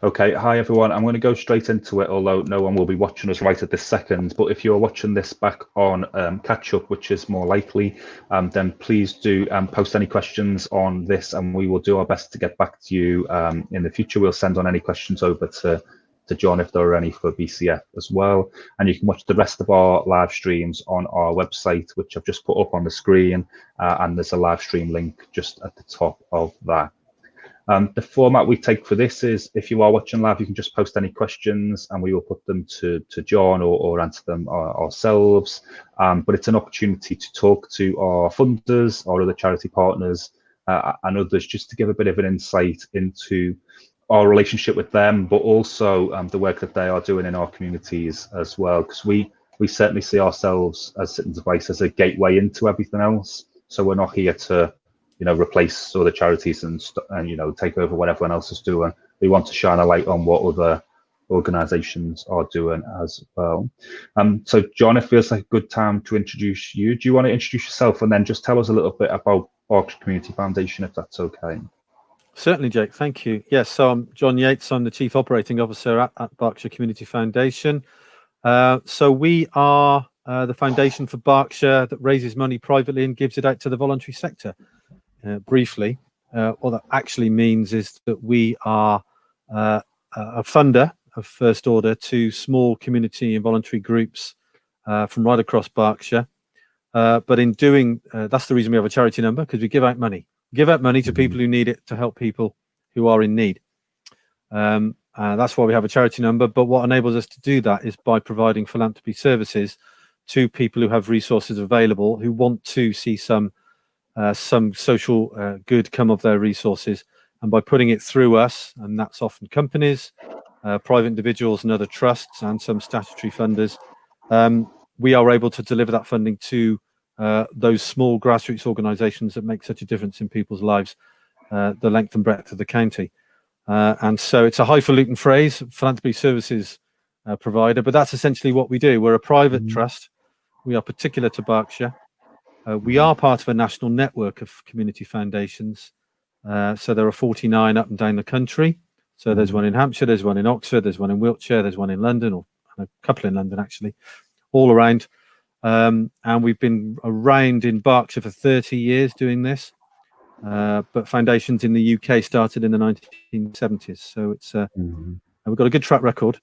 Okay, hi everyone. I'm going to go straight into it, although no one will be watching us right at this second. But if you're watching this back on catch up, which is more likely, then please do post any questions on this, and we will do our best to get back to you in the future. We'll send on any questions over to Jon if there are any for BCF as well. And you can watch the rest of our live streams on our website, which I've just put up on the screen, and there's a live stream link just at the top of that. The format we take for this is, if you are watching live, you can just post any questions and we will put them to Jon or answer them ourselves. But it's an opportunity to talk to our funders, our other charity partners, and others, just to give a bit of an insight into our relationship with them, but also the work that they are doing in our communities as well, because we certainly see ourselves as Citizens Advice as a gateway into everything else. So we're not here to replace other charities and take over what everyone else is doing. We want to shine a light on what other organisations are doing as well. So Jon, it feels like a good time to introduce you. Do you want to introduce yourself and then just tell us a little bit about Berkshire Community Foundation, if that's okay? Certainly, Jake. Thank you. Yes, so I'm Jon Yates. I'm the Chief Operating Officer at Berkshire Community Foundation. So we are the foundation for Berkshire that raises money privately and gives it out to the voluntary sector. Briefly, what that actually means is that we are a funder of first order to small community and voluntary groups from right across Berkshire. But in doing, that's the reason we have a charity number, because we give out money. Give out money to people who need it, to help people who are in need. That's why we have a charity number. But what enables us to do that is by providing philanthropy services to people who have resources available, who want to see some social good come of their resources, and by putting it through us, and that's often companies, private individuals and other trusts, and some statutory funders, we are able to deliver that funding to those small grassroots organisations that make such a difference in people's lives, the length and breadth of the county. And so it's a highfalutin phrase, philanthropy services provider, but that's essentially what we do. We're a private trust. We are particular to Berkshire. We are part of a national network of community foundations. So there are 49 up and down the country. So there's one in Hampshire, there's one in Oxford, there's one in Wiltshire, there's one in London, or a couple in London actually, all around. And we've been around in Berkshire for 30 years doing this. But foundations in the UK started in the 1970s. So it's we've got a good track record,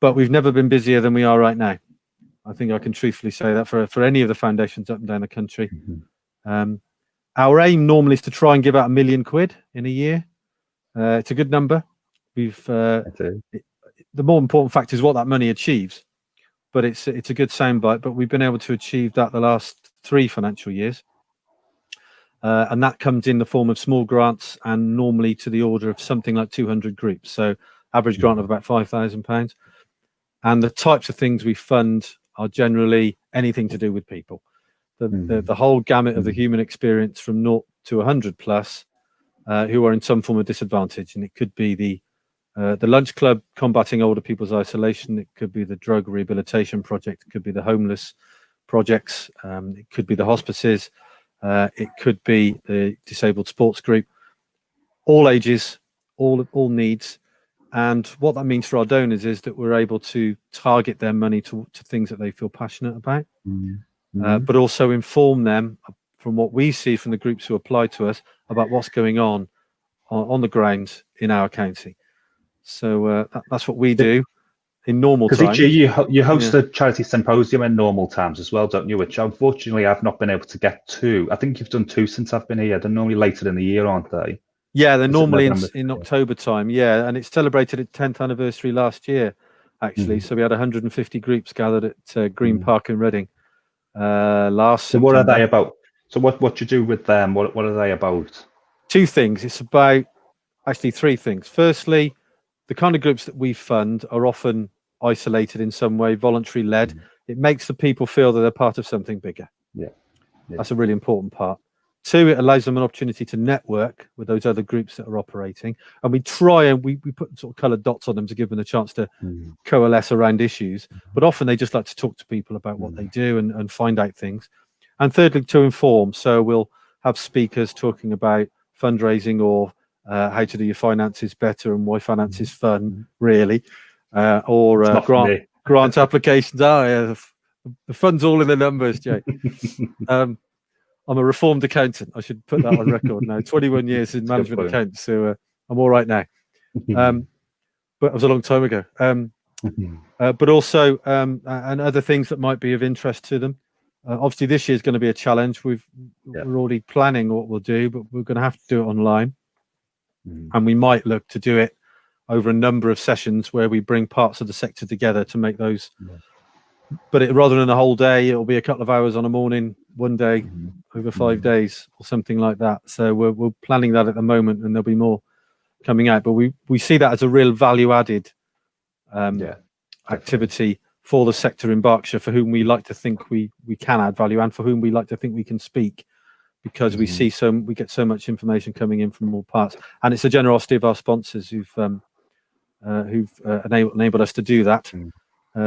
but we've never been busier than we are right now. I think I can truthfully say that for any of the foundations up and down the country. Our aim normally is to try and give out £1 million in a year. It's a good number. The more important fact is what that money achieves, but it's a good soundbite. But we've been able to achieve that the last 3 financial years, and that comes in the form of small grants, and normally to the order of something like 200 groups. So average grant of about £5,000, and the types of things we fund are generally anything to do with people. The whole gamut of the human experience, from 0 to 100 plus, who are in some form of disadvantage. And it could be the lunch club combating older people's isolation. It could be the drug rehabilitation project. It could be the homeless projects. It could be the hospices. It could be the disabled sports group. All ages, all needs. And what that means for our donors is that we're able to target their money to things that they feel passionate about, but also inform them from what we see from the groups who apply to us about what's going on the ground in our county. So that's what we do in normal times. Because each year you host a charity symposium in normal times as well, don't you? Which unfortunately I've not been able to get to. I think you've done 2 since I've been here. They're normally later in the year, aren't they? Yeah, they're normally in October time. Yeah, and it celebrated its 10th anniversary last year, actually. So we had 150 groups gathered at Green Park in Reading last September. What are they about? So what you do with them? What are they about? 2 things. It's about actually 3 things. Firstly, the kind of groups that we fund are often isolated in some way, voluntary led. It makes the people feel that they're part of something bigger. Yeah. That's a really important part. 2, it allows them an opportunity to network with those other groups that are operating. And we try and we put sort of coloured dots on them to give them a chance to coalesce around issues. But often they just like to talk to people about what they do and find out things. And thirdly, to inform. So we'll have speakers talking about fundraising or how to do your finances better and why finance is fun, really, or grant applications. Oh, yeah, the fun's all in the numbers, Jake. I'm a reformed accountant. I should put that on record now. 21 years in management accounts, so I'm all right now. But it was a long time ago. But also, and other things that might be of interest to them. Obviously, this year is going to be a challenge. We're already planning what we'll do, but we're going to have to do it online. And we might look to do it over a number of sessions where we bring parts of the sector together to make those. But rather than a whole day, it'll be a couple of hours on a morning, one day, over 5 days, or something like that. So we're planning that at the moment, and there'll be more coming out. But we see that as a real value-added activity for the sector in Berkshire, for whom we like to think we can add value, and for whom we like to think we can speak, because we see we get so much information coming in from all parts, and it's the generosity of our sponsors who've enabled us to do that.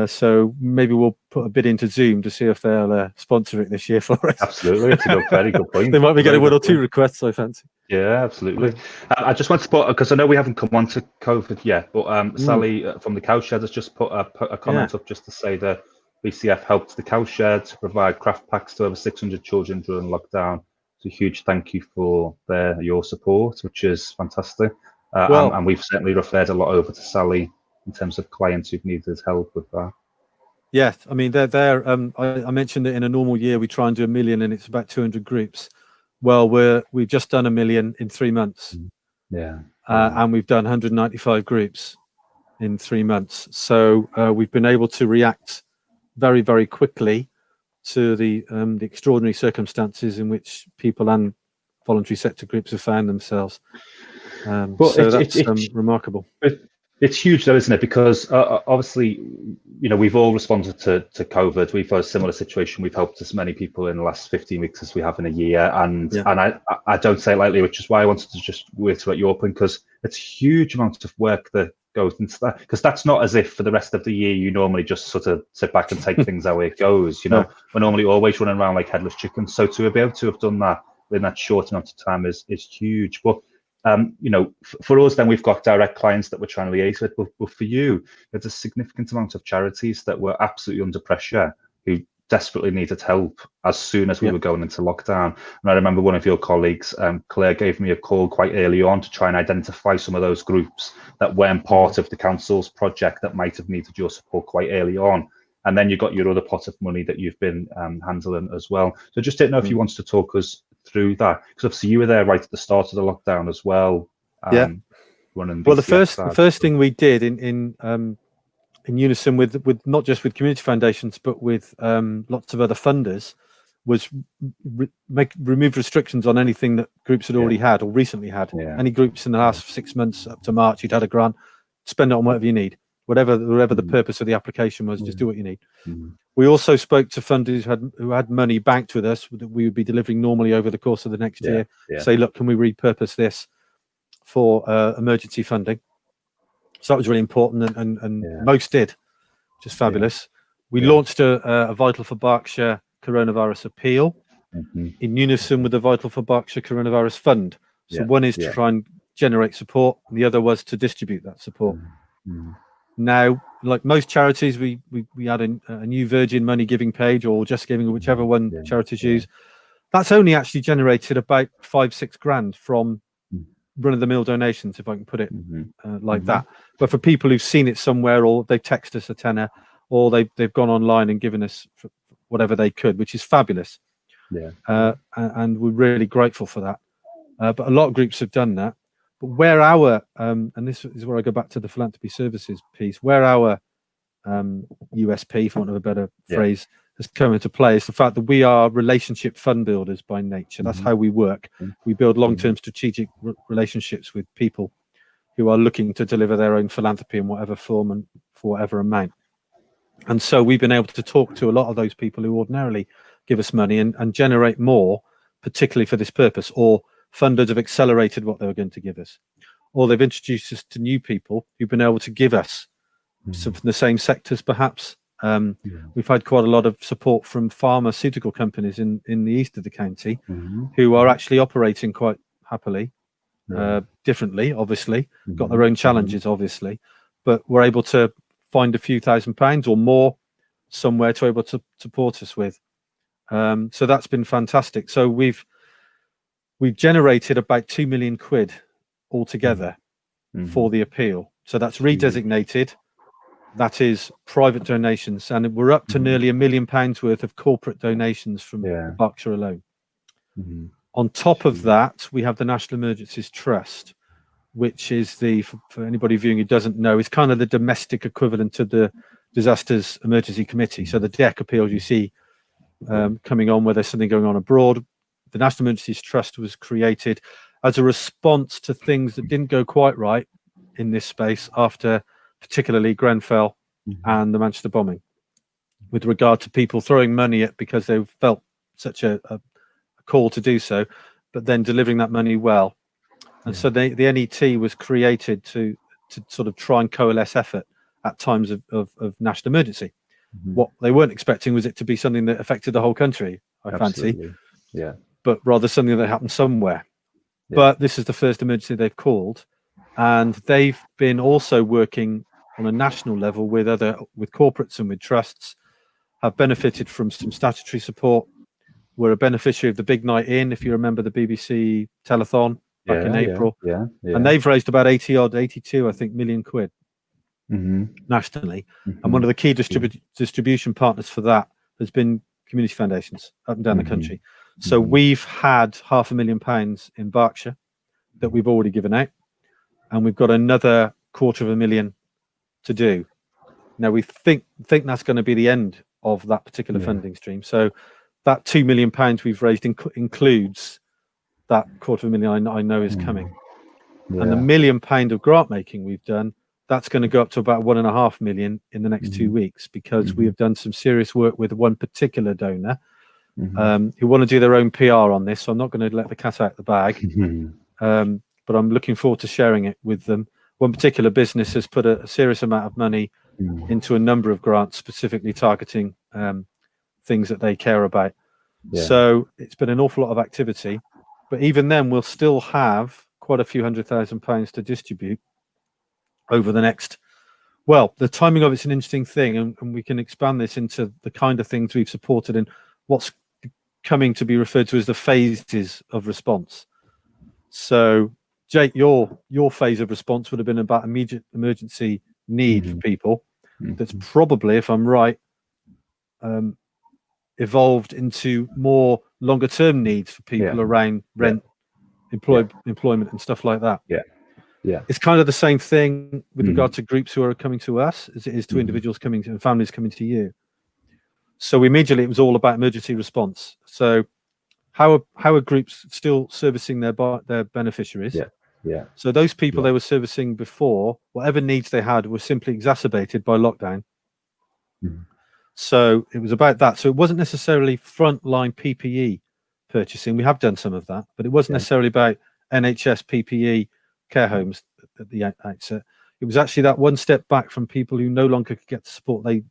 So maybe we'll put a bid into Zoom to see if they'll sponsor it this year for us. Absolutely, it's a very good point. They might be getting one or two requests, I fancy. Yeah, absolutely. I just want to put, because I know we haven't come on to COVID yet, but Sally from the Cowshed has just put a comment up just to say that BCF helped the Cowshed to provide craft packs to over 600 children during lockdown. So a huge thank you for your support, which is fantastic. And we've certainly referred a lot over to Sally in terms of clients who've needed help with that. Yes, I mean, they're I mentioned that in a normal year we try and do 1 million, and it's about 200 groups. Well, we've just done 1 million in 3 months. And we've done 195 groups in 3 months. So we've been able to react very, very quickly to the extraordinary circumstances in which people and voluntary sector groups have found themselves. So that's remarkable. It's huge, though, isn't it? Because obviously, we've all responded to COVID. We've had a similar situation. We've helped as many people in the last 15 weeks as we have in a year. And I don't say it lightly, which is why I wanted to just reiterate your point, because it's a huge amount of work that goes into that. Because that's not as if for the rest of the year you normally just sort of sit back and take things how it goes. We're normally always running around like headless chickens. So to be able to have done that in that short amount of time is huge. But for us, then we've got direct clients that we're trying to liaise with, but for you, there's a significant amount of charities that were absolutely under pressure who desperately needed help as soon as we were going into lockdown. And I remember one of your colleagues, Claire, gave me a call quite early on to try and identify some of those groups that weren't part of the council's project that might have needed your support quite early on. And then you got your other pot of money that you've been handling as well. So just didn't know if you wanted to talk us through that, because obviously you were there right at the start of the lockdown as well. Running well, the first thing we did in unison with not just with community foundations but with lots of other funders was remove restrictions on anything that groups had already had or recently had. Any groups in the last 6 months up to March you'd had a grant, spend it on whatever you need. Whatever the purpose of the application was, just do what you need. We also spoke to funders who had money banked with us that we would be delivering normally over the course of the next year. Say, look, can we repurpose this for emergency funding? So that was really important, and most did, which is fabulous. We launched a Vital for Berkshire coronavirus appeal in unison with the Vital for Berkshire coronavirus fund. So one is to try and generate support, and the other was to distribute that support. Now, like most charities, we had a new Virgin Money giving page, or Just Giving, whichever one charities use. That's only actually generated about 5-6 grand from run-of-the-mill donations, if I can put it like that. But for people who've seen it somewhere, or they've texted us a tenner, or they've gone online and given us whatever they could, which is fabulous. And we're really grateful for that. But a lot of groups have done that. But where our, and this is where I go back to the philanthropy services piece, where our USP, for want of a better phrase, has come into play is the fact that we are relationship fund builders by nature. That's how we work. We build long-term strategic relationships with people who are looking to deliver their own philanthropy in whatever form and for whatever amount. And so we've been able to talk to a lot of those people who ordinarily give us money and generate more, particularly for this purpose, or funders have accelerated what they were going to give us, or they've introduced us to new people who've been able to give us some from the same sectors, perhaps. We've had quite a lot of support from pharmaceutical companies in the east of the county who are actually operating quite happily differently, obviously, got their own challenges, obviously, but we're able to find a few £1,000s or more somewhere to able to support us with. So that's been fantastic. So we've generated about £2 million altogether for the appeal. So that's redesignated. That is private donations, and we're up to nearly £1 million worth of corporate donations from Berkshire alone. On top of that, we have the National Emergencies Trust, which is for anybody viewing who doesn't know, is kind of the domestic equivalent to the Disasters Emergency Committee. So the DEC appeals you see coming on where there's something going on abroad. The National Emergencies Trust was created as a response to things that didn't go quite right in this space after particularly Grenfell and the Manchester bombing, with regard to people throwing money at because they felt such a call to do so, but then delivering that money well. And so the NET was created to sort of try and coalesce effort at times of national emergency. What they weren't expecting was it to be something that affected the whole country, I fancy, but rather something that happened somewhere. But this is the first emergency they've called, and they've been also working on a national level with corporates and with trusts, have benefited from some statutory support. We're a beneficiary of the Big Night In, if you remember the BBC telethon back in April. And they've raised about 82, I think, million quid nationally. And one of the key distribution partners for that has been community foundations up and down the country. So we've had £500,000 in Berkshire that we've already given out, and we've got another £250,000 to do. Now we think that's going to be the end of that particular funding stream. So that £2 million we've raised includes that £250,000 I know is coming. And the £1 million of grant making we've done, that's going to go up to about £1.5 million in the next 2 weeks, because we have done some serious work with one particular donor who want to do their own PR on this. So I'm not going to let the cat out the bag, but I'm looking forward to sharing it with them. One particular business has put a serious amount of money into a number of grants, specifically targeting things that they care about. So it's been an awful lot of activity, but even then we'll still have quite a few £100,000 to distribute over the next, well, the timing of it's an interesting thing, and we can expand this into the kind of things we've supported and what's coming to be referred to as the phases of response. So Jake, your phase of response would have been about immediate emergency need for people. That's probably, if I'm right, evolved into more longer term needs for people around rent, employment and stuff like that. It's kind of the same thing with regard to groups who are coming to us as it is to individuals coming to, and families coming to you. So immediately it was all about emergency response. So how are groups still servicing their beneficiaries? So those people they were servicing before, whatever needs they had were simply exacerbated by lockdown. So it was about that. So it wasn't necessarily frontline PPE purchasing. We have done some of that, but it wasn't necessarily about NHS PPE care homes at the outset. It was actually that one step back from people who no longer could get the support they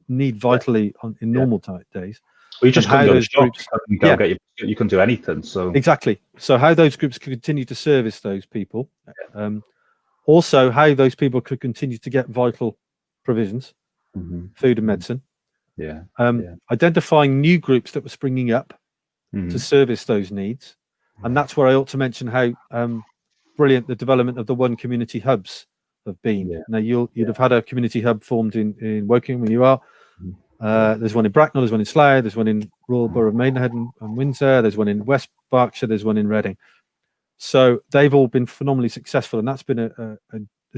need vitally in normal days. Well, you just couldn't go to shops. You couldn't do anything. So exactly. So how those groups could continue to service those people. Also, how those people could continue to get vital provisions, food and medicine. Identifying new groups that were springing up to service those needs. And that's where I ought to mention how brilliant the development of the One Community Hubs have been. Now, you'd have had a community hub formed in Wokingham where you are. There's one in Bracknell, there's one in Slough, there's one in Royal Borough of Maidenhead and Windsor, there's one in West Berkshire, there's one in Reading. So they've all been phenomenally successful, and that's been a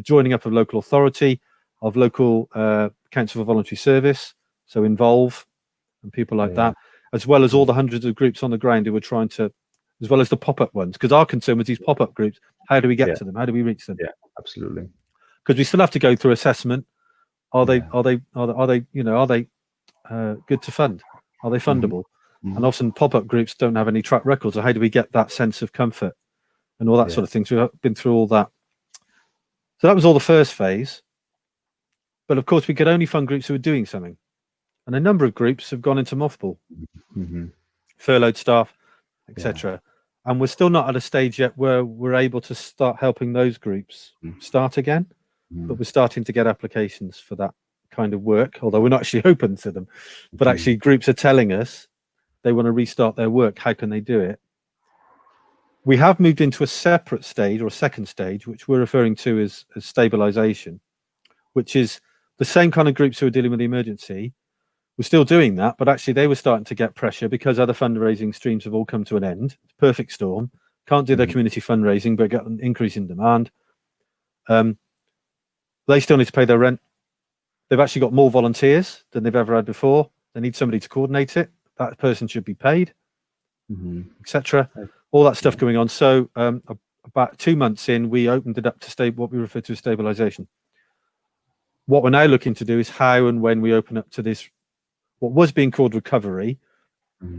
joining up of local authority, of local council for voluntary service, so Involve and people like that, as well as all the hundreds of groups on the ground who were trying to, as well as the pop-up ones, because our concern was these pop-up groups. How do we get to them? How do we reach them? Absolutely. Because we still have to go through assessment. Are they good to fund? Are they fundable? And often pop-up groups don't have any track records. So how do we get that sense of comfort and all that sort of thing? So we've been through all that. So that was all the first phase. But of course, we could only fund groups who were doing something. And a number of groups have gone into mothball, furloughed staff, etc. And we're still not at a stage yet where we're able to start helping those groups start again, but we're starting to get applications for that kind of work, although we're not actually open to them. But actually groups are telling us they want to restart their work. How can they do it? We have moved into a separate stage, or a second stage, which we're referring to as stabilisation, which is the same kind of groups who are dealing with the emergency. We're still doing that, but actually they were starting to get pressure because other fundraising streams have all come to an end. Perfect storm. Can't do their community fundraising, but get an increase in demand. They still need to pay their rent. They've actually got more volunteers than they've ever had before. They need somebody to coordinate it. That person should be paid, etc. All that stuff going on. So about 2 months in, we opened it up to what we refer to as stabilisation. What we're now looking to do is how and when we open up to this, what was being called recovery,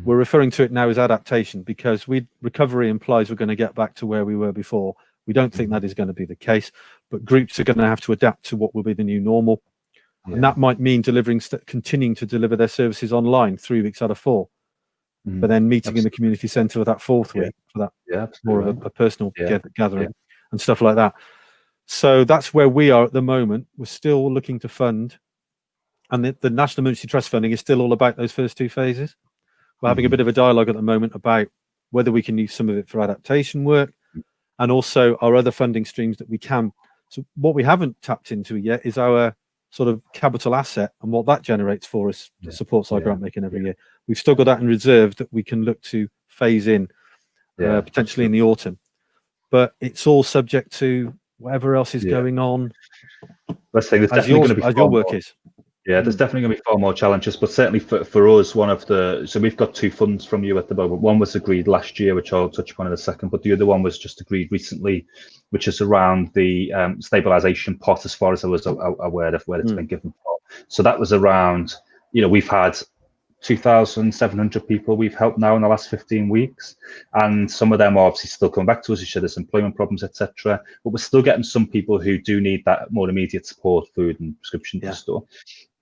we're referring to it now as adaptation, because recovery implies we're going to get back to where we were before. We don't think that is going to be the case, but groups are going to have to adapt to what will be the new normal. And that might mean continuing to deliver their services online 3 weeks out of 4, but then meeting in the community centre for that 4th week, for that more of a personal gathering and stuff like that. So that's where we are at the moment. We're still looking to fund, and the National Emergency Trust funding is still all about those first 2 phases. We're having a bit of a dialogue at the moment about whether we can use some of it for adaptation work, and also our other funding streams that we can. So what we haven't tapped into yet is our sort of capital asset and what that generates for us that supports our grant making every year. We've still got that in reserve that we can look to phase in potentially in the autumn, but it's all subject to whatever else is going on. Let's say there's as definitely going to be as your work is. Yeah, there's definitely going to be far more challenges, but certainly for us, so we've got 2 funds from you at the moment. One was agreed last year, which I'll touch upon in a second, but the other one was just agreed recently, which is around the stabilisation pot, as far as I was aware of where it's been given for. So that was around, we've had 2,700 people we've helped now in the last 15 weeks, and some of them are obviously still coming back to us who share there's employment problems, etc. But we're still getting some people who do need that more immediate support, food and prescriptions and stuff.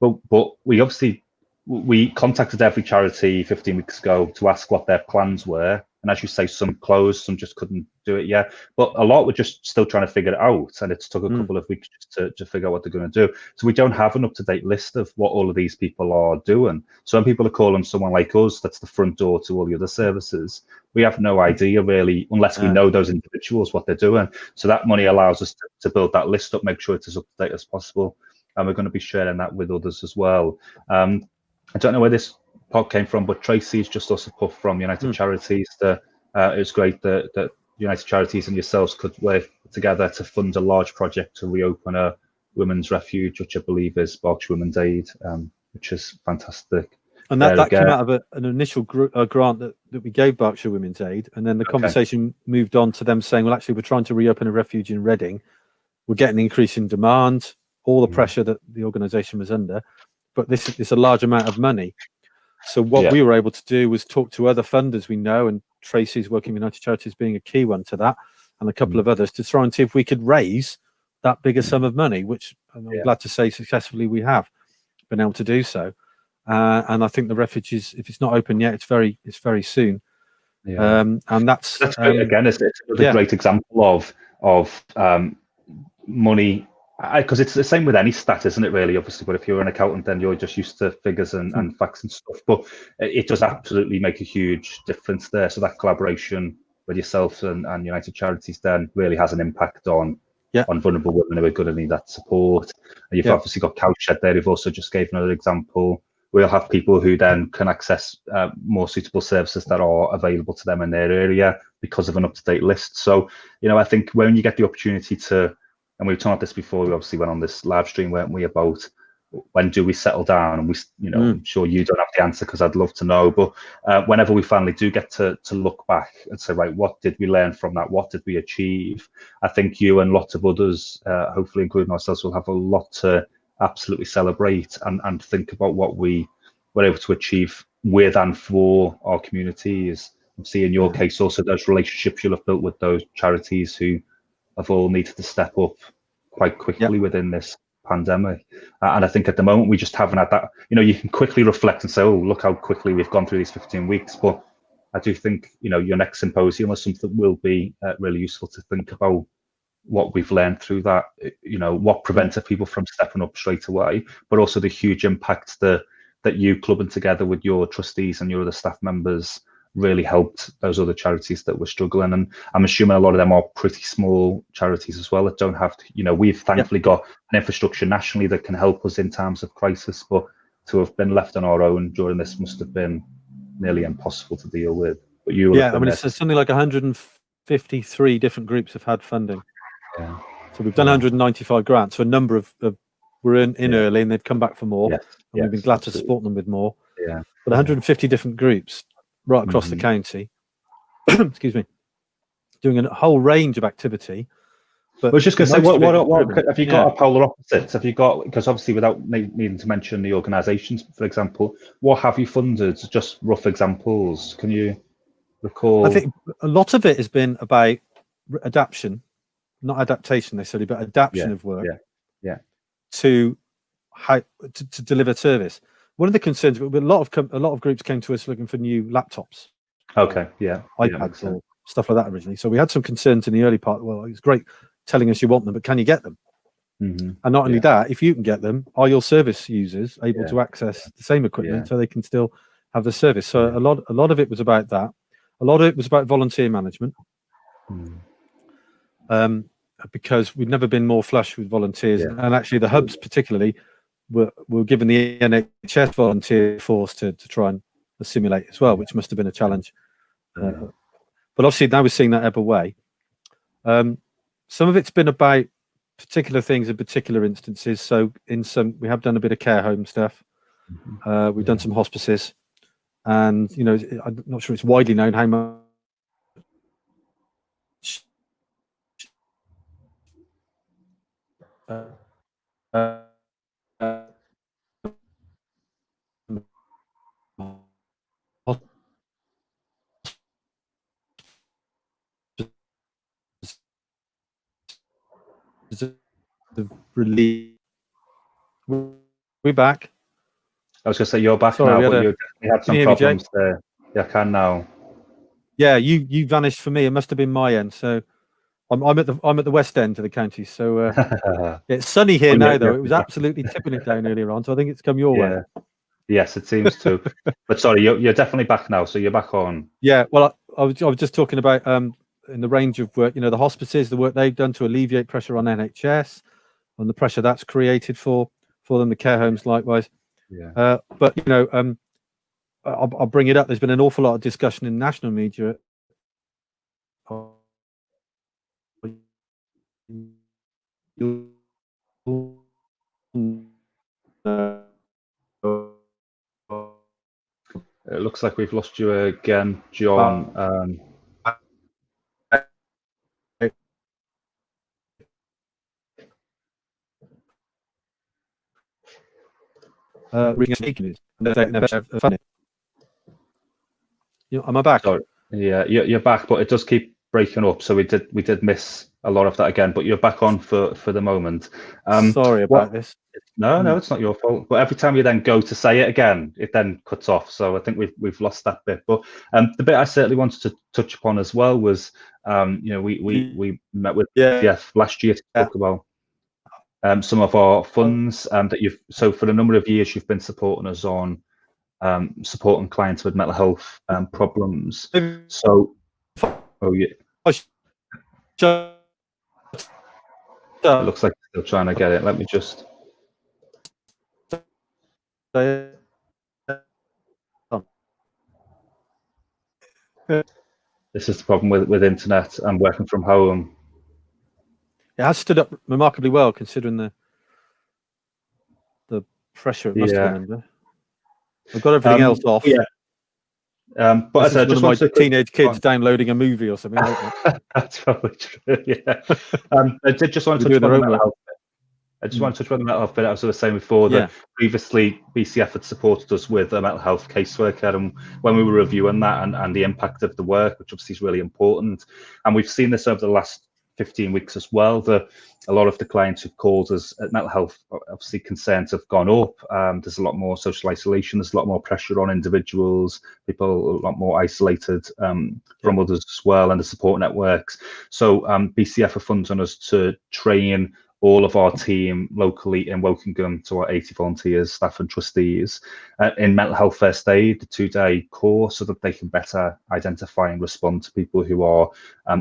But we contacted every charity 15 weeks ago to ask what their plans were, and as you say, some closed, some just couldn't do it yet, but a lot were just still trying to figure it out, and it's took a couple of weeks to figure out what they're going to do. So we don't have an up-to-date list of what all of these people are doing. Some people are calling someone like us, that's the front door to all the other services. We have no idea really, unless we know those individuals, what they're doing. So that money allows us to build that list up, make sure it's as up-to-date as possible, and we're going to be sharing that with others as well. I don't know where this pod came from, but Tracy's just also put from United Charities that it was great that United Charities and yourselves could work together to fund a large project to reopen a women's refuge, which I believe is Berkshire Women's Aid, which is fantastic. And that came out of an initial grant that we gave Berkshire Women's Aid, and then the conversation moved on to them saying, well, actually, we're trying to reopen a refuge in Reading. We're getting an increase in demand, all the pressure that the organisation was under, but this is a large amount of money. So what we were able to do was talk to other funders we know, and Tracy's working with United Charities being a key one to that, and a couple of others, to try and see if we could raise that bigger sum of money, which I'm glad to say successfully we have been able to do so. And I think the refuge is, if it's not open yet, it's very soon. And that's great. Again, it's a great example of money, because it's the same with any stat, isn't it, really, obviously, but if you're an accountant, then you're just used to figures and facts and stuff, but it does absolutely make a huge difference there. So that collaboration with yourself and United Charities then really has an impact on vulnerable women who are going to need that support. And you've obviously got Cowshed there, who've also just gave another example. We'll have people who then can access more suitable services that are available to them in their area because of an up-to-date list. So, I think when you get the opportunity to, and we've talked about this before, we obviously went on this live stream, weren't we, about when do we settle down? And I'm sure you don't have the answer, because I'd love to know, but whenever we finally do get to look back and say, right, what did we learn from that? What did we achieve? I think you and lots of others, hopefully including ourselves, will have a lot to absolutely celebrate and think about what we were able to achieve with and for our communities. And see in your case also those relationships you'll have built with those charities who have all needed to step up quite quickly within this pandemic. And I think at the moment we just haven't had that. You can quickly reflect and say, oh, look how quickly we've gone through these 15 weeks, but I do think, you know, your next symposium or something will be really useful to think about what we've learned through that, you know, what prevented people from stepping up straight away, but also the huge impact that you clubbing together with your trustees and your other staff members really helped those other charities that were struggling. And I'm assuming a lot of them are pretty small charities as well that don't have to, you know, we've thankfully got an infrastructure nationally that can help us in times of crisis, but to have been left on our own during this must have been nearly impossible to deal with. But you will have been it's something like 153 different groups have had funding. Yeah. So we've done 195 grants. So a number of were in early and they've come back for more. Yes, and we've been glad to support them with more. Yeah. But 150 different groups right across the county, excuse me, doing a whole range of activity. But I was just going to say, what have you got a polar opposites? Have you got, because obviously without needing to mention the organisations, for example, what have you funded? Just rough examples. Can you recall? I think a lot of it has been about adaptation, not adaptation necessarily, but adaptation of work to how to deliver service. One of the concerns, a lot of groups came to us looking for new laptops. Okay, iPads or stuff like that originally. So we had some concerns in the early part. Well, it's great telling us you want them, but can you get them? And not only that, if you can get them, are your service users able to access the same equipment so they can still have the service? So a lot of it was about that. A lot of it was about volunteer management. Because we've never been more flush with volunteers, and actually the hubs particularly were given the NHS volunteer force to try and assimilate as well, which must have been a challenge. But obviously now we're seeing that ebb away. Some of it's been about particular things in particular instances. So in some, we have done a bit of care home stuff. We've done some hospices, and you know, I'm not sure it's widely known how much relief. We're back. I was going to say you're back Sorry, now, but you had some problems there. Yeah, I can now. Yeah, you vanished for me. It must have been my end. So I'm at the west end of the county. So it's sunny here now, though. It was absolutely tipping it down earlier on. So I think it's come your way. Yes, it seems to. But sorry, you're definitely back now. So you're back on. Yeah. Well, I was just talking about in the range of work. You know, the hospices, the work they've done to alleviate pressure on NHS, and the pressure that's created for them. The care homes, likewise. Yeah. But you know, I'll bring it up. There's been an awful lot of discussion in national media. It looks like we've lost you again, John. Am I back? Sorry. Yeah, you're back, but it does keep breaking up. So we did miss a lot of that again, but you're back on for the moment. Sorry about this. No, it's not your fault. But every time you then go to say it again, it then cuts off. So I think we've lost that bit. But the bit I certainly wanted to touch upon as well was, you know, we met with Jeff last year to talk about some of our funds that so for a number of years you've been supporting us on supporting clients with mental health problems. So, it looks like you're still trying to get it. Let me just. This is the problem with internet and working from home. It has stood up remarkably well considering the pressure it must have been under. I've got everything else off. Yeah. But as I just want my teenage kids downloading a movie or something like that. That's probably true. Yeah. I did just want to touch upon the mental health bit. I just want to touch upon the mental health bit. As I was saying before, that previously BCF had supported us with a mental health caseworker, and when we were reviewing that and the impact of the work, which obviously is really important, and we've seen this over the last 15 weeks as well. A lot of the clients who've called us at mental health, obviously concerns have gone up. There's a lot more social isolation. There's a lot more pressure on individuals. People are a lot more isolated from others as well, and the support networks. So BCF are funds on us to train all of our team locally in Wokingham, to our 80 volunteers, staff and trustees, in mental health first aid, the 2-day course, so that they can better identify and respond to people who are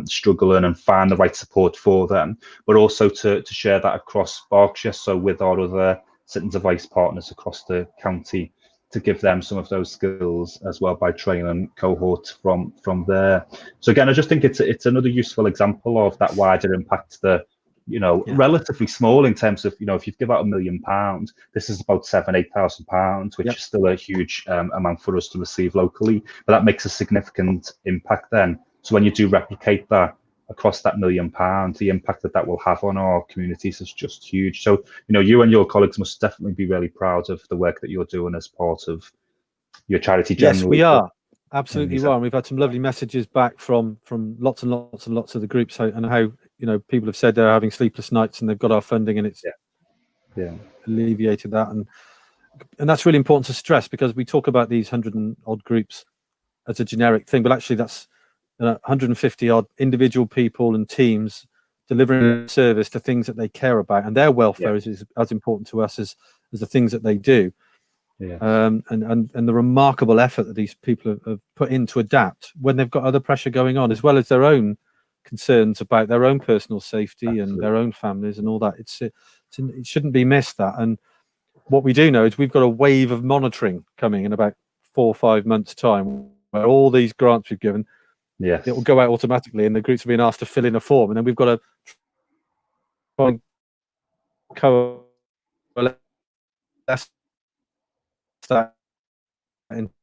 struggling and find the right support for them, but also to share that across Berkshire, so with our other Citizens Advice partners across the county, to give them some of those skills as well by training cohorts from there. So again, I just think it's another useful example of that wider impact that, relatively small in terms of, if you give out £1 million, this is about £7,000-8,000, which is still a huge amount for us to receive locally, but that makes a significant impact then. So when you do replicate that across that £1 million, the impact that will have on our communities is just huge. So, you and your colleagues must definitely be really proud of the work that you're doing as part of your charity generally. Yes, we are. Absolutely right. We've had some lovely messages back from lots and lots and lots of the groups, and how people have said they're having sleepless nights and they've got our funding, and it's alleviated that, and that's really important to stress, because we talk about these 100 and odd groups as a generic thing, but actually that's 150 odd individual people and teams delivering a service to things that they care about, and their welfare is as important to us as the things that they do. And the remarkable effort that these people have put in to adapt when they've got other pressure going on, as well as their own concerns about their own personal safety and their own families and all that. It shouldn't be missed, that. And what we do know is we've got a wave of monitoring coming in about 4 or 5 months' time, where all these grants we've given, it will go out automatically, and the groups are being asked to fill in a form, and then we've got to try and coalesce that into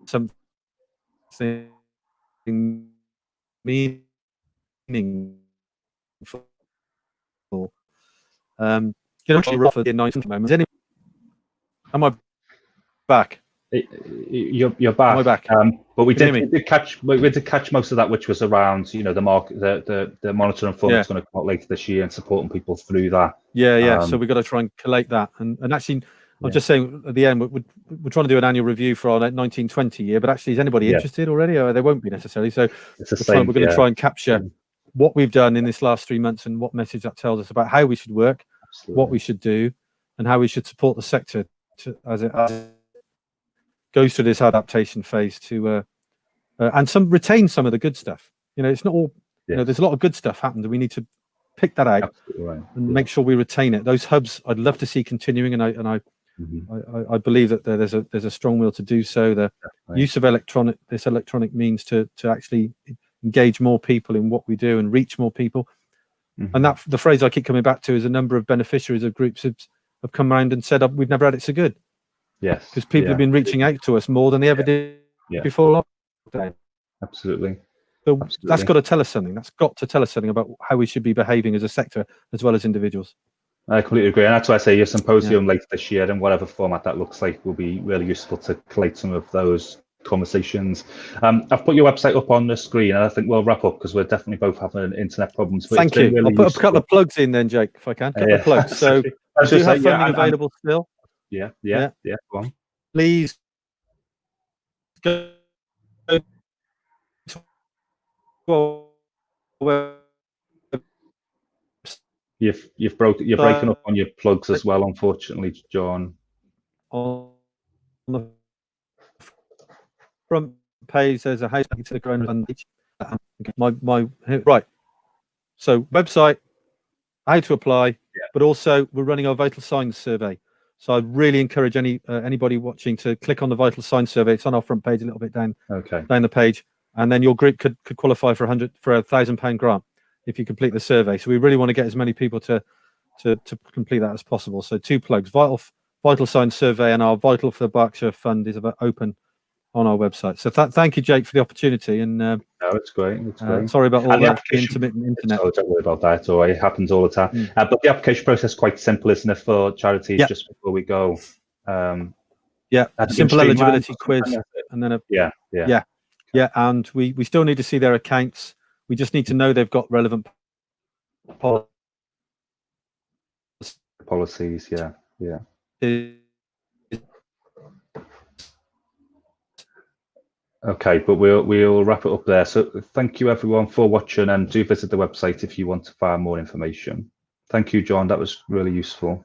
something meaningful. Rougher the 9th moment. Am I back? You're back. Am I back? But we did catch most of that, which was around the market, the monitoring form that's going to come out later this year, and supporting people through that. So we've got to try and collate that, and actually I'm just saying at the end we're trying to do an annual review for our 1920 year, but actually is anybody interested already? Or they won't be necessarily. So we're going to try and capture what we've done in this last 3 months, and what message that tells us about how we should work, what we should do, and how we should support the sector as it goes through this adaptation phase to and retain some of the good stuff. It's not all. There's a lot of good stuff happened, and we need to pick that out and make sure we retain it. Those hubs, I'd love to see continuing, and I believe that there's a strong will to do so. The use of electronic means to actually engage more people in what we do and reach more people. And that the phrase I keep coming back to is a number of beneficiaries of groups have come around and said, we've never had it so good. Yes, because people have been reaching out to us more than they ever did before lockdown. Absolutely. So that's got to tell us something. That's got to tell us something about how we should be behaving as a sector as well as individuals. I completely agree, and that's why I say your symposium later this year, in whatever format that looks like, will be really useful to collate some of those conversations. I've put your website up on the screen, and I think we'll wrap up because we're definitely both having internet problems. But thank you. Really I'll put a couple of plugs in then, Jake, if I can. A couple of plugs. So do you have funding available still? Yeah. Go on. Please go to You're breaking up on your plugs as well, unfortunately, John. On the front page, there's a hashtag to the ground. Right. So website, how to apply, but also we're running our vital signs survey. So I really encourage anybody watching to click on the vital signs survey. It's on our front page, a little bit down the page, and then your group could qualify for £1,000 grant if you complete the survey. So we really want to get as many people to complete that as possible. So 2 plugs: vital signs survey, and our Vital for Berkshire Fund is open on our website. So thank you, Jake, for the opportunity. And no, it's great. It's great. Sorry about all the intermittent internet. Don't worry about that. It happens all the time. But the application process is quite simple, isn't it, for charities? Just before we go. Simple eligibility quiz, and then and we still need to see their accounts. We just need to know they've got relevant policies. Yeah, yeah. Okay, but we'll wrap it up there. So thank you everyone for watching, and do visit the website if you want to find more information. Thank you, John. That was really useful.